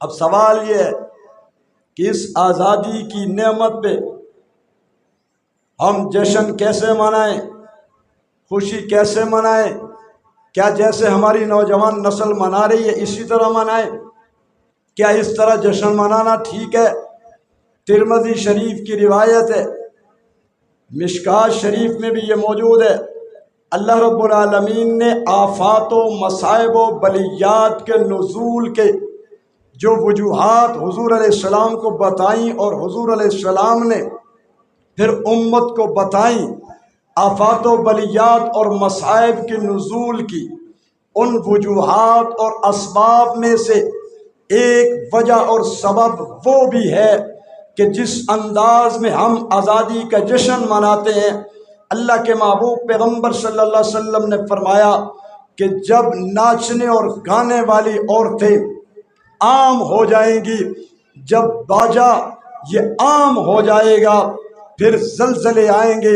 اب سوال یہ ہے کہ اس آزادی کی نعمت پہ ہم جشن کیسے منائیں، خوشی کیسے منائیں؟ کیا جیسے ہماری نوجوان نسل منا رہی ہے اسی طرح منائیں؟ کیا اس طرح جشن منانا ٹھیک ہے؟ ترمذی شریف کی روایت ہے، مشکات شریف میں بھی یہ موجود ہے، اللہ رب العالمین نے آفات و مصائب و بلیات کے نزول کے جو وجوہات حضور علیہ السلام کو بتائیں اور حضور علیہ السلام نے پھر امت کو بتائیں، آفات و بلیات اور مصائب کے نزول کی ان وجوہات اور اسباب میں سے ایک وجہ اور سبب وہ بھی ہے کہ جس انداز میں ہم آزادی کا جشن مناتے ہیں، اللہ کے محبوب پیغمبر صلی اللہ علیہ وسلم نے فرمایا کہ جب ناچنے اور گانے والی عورتیں عام ہو جائیں گی، جب باجا یہ عام ہو جائے گا، پھر زلزلے آئیں گے،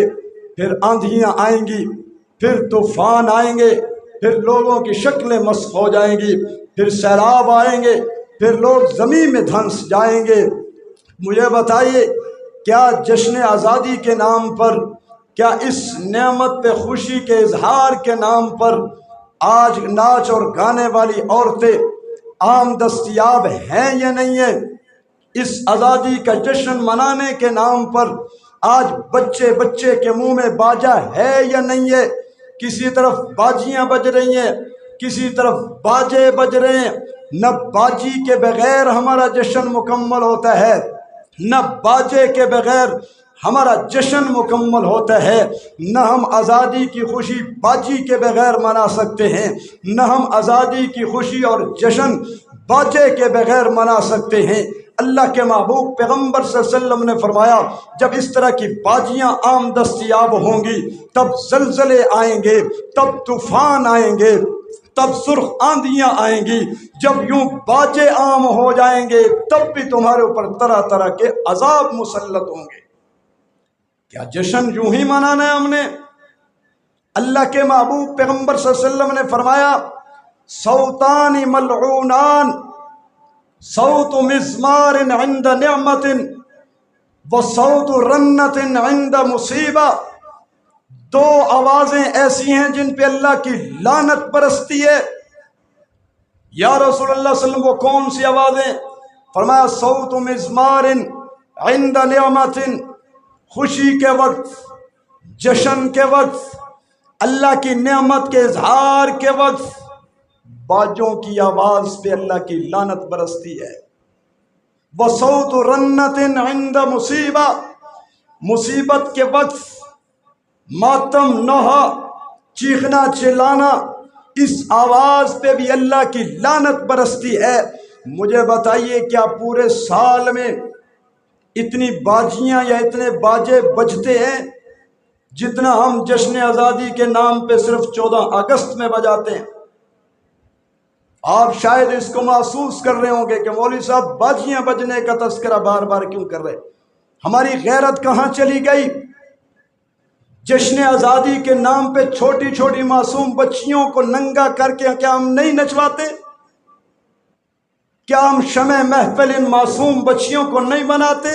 پھر آندھیاں آئیں گی، پھر طوفان آئیں گے، پھر لوگوں کی شکلیں مسخ ہو جائیں گی، پھر سیلاب آئیں گے، پھر لوگ زمین میں دھنس جائیں گے۔ مجھے بتائیے، کیا جشن آزادی کے نام پر، کیا اس نعمت پہ خوشی کے اظہار کے نام پر آج ناچ اور گانے والی عورتیں عام دستیاب ہیں یا نہیں ہیں؟ اس آزادی کا جشن منانے کے نام پر آج بچے بچے کے منہ میں باجا ہے یا نہیں ہے؟ کسی طرف باجیاں بج رہی ہیں، کسی طرف باجے بج رہے ہیں۔ نہ باجی کے بغیر ہمارا جشن مکمل ہوتا ہے، نہ باجے کے بغیر ہمارا جشن مکمل ہوتا ہے، نہ ہم آزادی کی خوشی باجی کے بغیر منا سکتے ہیں، نہ ہم آزادی کی خوشی اور جشن باجے کے بغیر منا سکتے ہیں۔ اللہ کے محبوب پیغمبر صلی اللہ علیہ وسلم نے فرمایا، جب اس طرح کی باجیاں عام دستیاب ہوں گی تب زلزلے آئیں گے، تب طوفان آئیں گے، تب سرخ آندھیاں آئیں گی۔ جب یوں باجے عام ہو جائیں گے تب بھی تمہارے اوپر طرح طرح کے عذاب مسلط ہوں گے۔ کیا جشن یوں ہی منانا ہے ہم نے؟ اللہ کے محبوب پیغمبر صلی اللہ علیہ وسلم نے فرمایا، صوتان ملعونان، صوت مزمار عند نعمت و صوت رنت عند مصیبہ۔ دو آوازیں ایسی ہیں جن پہ اللہ کی لعنت برستی ہے۔ یا رسول اللہ صلی اللہ علیہ وسلم وہ کون سی آوازیں؟ فرمایا، صوت مزمار عند نعمت، خوشی کے وقت، جشن کے وقت، اللہ کی نعمت کے اظہار کے وقت باجوں کی آواز پہ اللہ کی لعنت برستی ہے۔ وصوت رنت عند مصیبہ، مصیبت کے وقت ماتم نوحہ، چیخنا چلانا، اس آواز پہ بھی اللہ کی لعنت برستی ہے۔ مجھے بتائیے، کیا پورے سال میں اتنی باجیاں یا اتنے باجے بجتے ہیں جتنا ہم جشن آزادی کے نام پہ صرف 14 اگست میں بجاتے ہیں؟ آپ شاید اس کو محسوس کر رہے ہوں گے کہ مولوی صاحب باجیاں بجنے کا تذکرہ بار بار کیوں کر رہے؟ ہماری غیرت کہاں چلی گئی؟ جشن آزادی کے نام پہ چھوٹی چھوٹی معصوم بچیوں کو ننگا کر کے کیا ہم نہیں نچواتے؟ کیا ہم شمع محفل ان معصوم بچیوں کو نہیں بناتے؟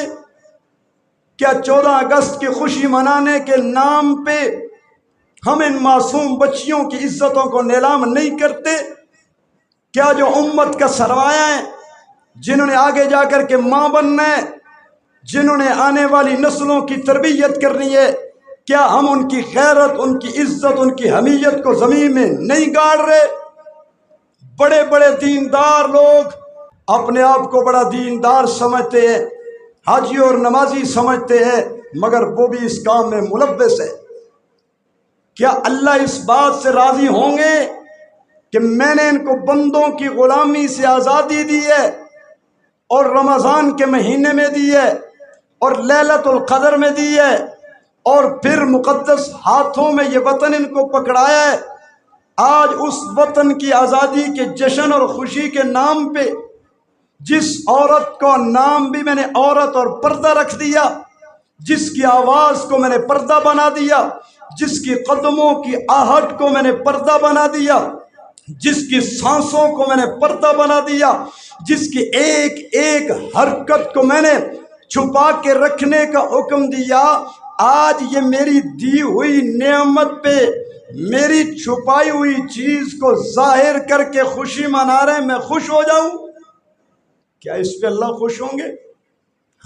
کیا 14 اگست کی خوشی منانے کے نام پہ ہم ان معصوم بچیوں کی عزتوں کو نیلام نہیں کرتے؟ کیا جو امت کا سرمایہ ہے، جنہوں نے آگے جا کر کے ماں بننا ہے، جنہوں نے آنے والی نسلوں کی تربیت کرنی ہے، کیا ہم ان کی غیرت، ان کی عزت، ان کی حمیت کو زمین میں نہیں گاڑ رہے؟ بڑے بڑے دیندار لوگ اپنے آپ کو بڑا دیندار سمجھتے ہیں، حاجی اور نمازی سمجھتے ہیں، مگر وہ بھی اس کام میں ملوث ہے۔ کیا اللہ اس بات سے راضی ہوں گے کہ میں نے ان کو بندوں کی غلامی سے آزادی دی ہے، اور رمضان کے مہینے میں دی ہے، اور لیلۃ القدر میں دی ہے، اور پھر مقدس ہاتھوں میں یہ وطن ان کو پکڑایا ہے؟ آج اس وطن کی آزادی کے جشن اور خوشی کے نام پہ جس عورت کو نام بھی میں نے عورت اور پردہ رکھ دیا، جس کی آواز کو میں نے پردہ بنا دیا، جس کی قدموں کی آہٹ کو میں نے پردہ بنا دیا، جس کی سانسوں کو میں نے پردہ بنا دیا، جس کی ایک ایک حرکت کو میں نے چھپا کے رکھنے کا حکم دیا، آج یہ میری دی ہوئی نعمت پہ میری چھپائی ہوئی چیز کو ظاہر کر کے خوشی منا رہے ہیں، میں خوش ہو جاؤں؟ کیا اس پہ اللہ خوش ہوں گے؟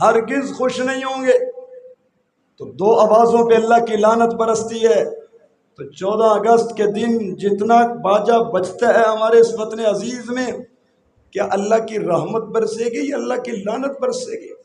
ہرگز خوش نہیں ہوں گے۔ تو دو آوازوں پہ اللہ کی لعنت برستی ہے۔ تو 14 اگست کے دن جتنا باجا بجتا ہے ہمارے اس وطن عزیز میں، کیا اللہ کی رحمت برسے گی یا اللہ کی لعنت برسے گی؟